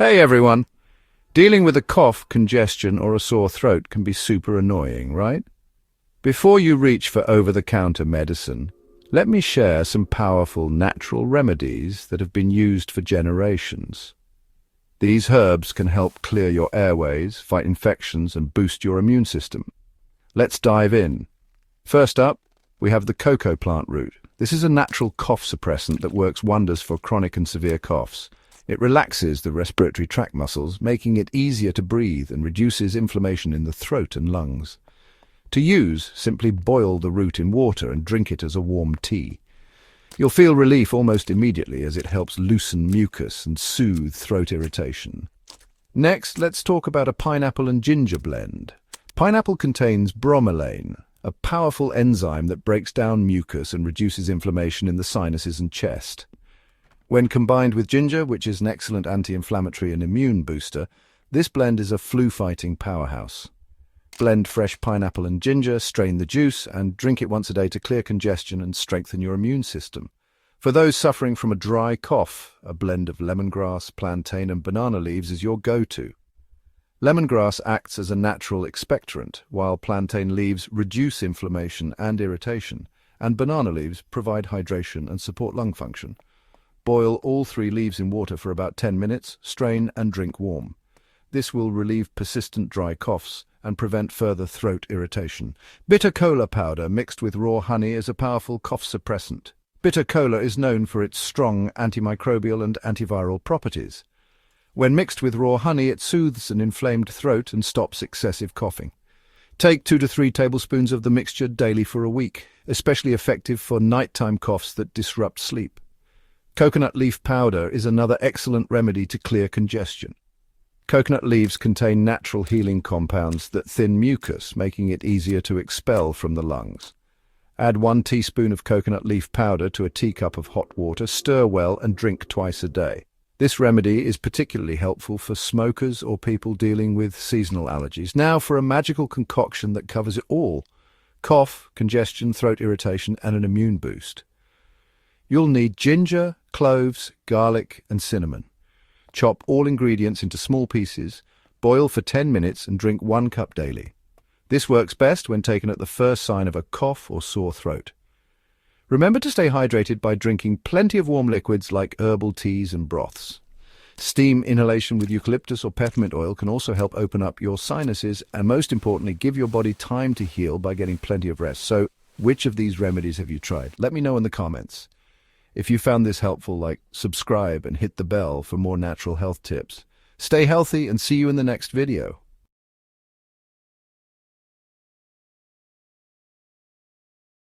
Hey everyone! Dealing with a cough, congestion, or a sore throat can be super annoying, right? Before you reach for over-the-counter medicine, let me share some powerful natural remedies that have been used for generations. These herbs can help clear your airways, fight infections, and boost your immune system. Let's dive in. First up, we have the cocoa plant root. This is a natural cough suppressant that works wonders for chronic and severe coughs. It relaxes the respiratory tract muscles, making it easier to breathe and reduces inflammation in the throat and lungs. To use, simply boil the root in water and drink it as a warm tea. You'll feel relief almost immediately as it helps loosen mucus and soothe throat irritation. Next, let's talk about a pineapple and ginger blend. Pineapple contains bromelain, a powerful enzyme that breaks down mucus and reduces inflammation in the sinuses and chest. When combined with ginger, which is an excellent anti-inflammatory and immune booster, this blend is a flu-fighting powerhouse. Blend fresh pineapple and ginger, strain the juice, and drink it once a day to clear congestion and strengthen your immune system. For those suffering from a dry cough, a blend of lemongrass, plantain, and banana leaves is your go-to. Lemongrass acts as a natural expectorant, while plantain leaves reduce inflammation and irritation, and banana leaves provide hydration and support lung function. Boil all 3 leaves in water for about 10 minutes, strain and drink warm. This will relieve persistent dry coughs and prevent further throat irritation. Bitter kola powder mixed with raw honey is a powerful cough suppressant. Bitter kola is known for its strong antimicrobial and antiviral properties. When mixed with raw honey, it soothes an inflamed throat and stops excessive coughing. Take 2 to 3 tablespoons of the mixture daily for a week, especially effective for nighttime coughs that disrupt sleep. Coconut leaf powder is another excellent remedy to clear congestion. Coconut leaves contain natural healing compounds that thin mucus, making it easier to expel from the lungs. Add 1 teaspoon of coconut leaf powder to a teacup of hot water, stir well, and drink twice a day. This remedy is particularly helpful for smokers or people dealing with seasonal allergies. Now for a magical concoction that covers it all: cough, congestion, throat irritation, and an immune boost. You'll need ginger, cloves, garlic, and cinnamon. Chop all ingredients into small pieces, boil for 10 minutes, and drink 1 cup daily. This works best when taken at the first sign of a cough or sore throat. Remember to stay hydrated by drinking plenty of warm liquids like herbal teas and broths. Steam inhalation with eucalyptus or peppermint oil can also help open up your sinuses and, most importantly, give your body time to heal by getting plenty of rest. So, which of these remedies have you tried? Let me know in the comments. If you found this helpful, subscribe and hit the bell for more natural health tips. Stay healthy and see you in the next video.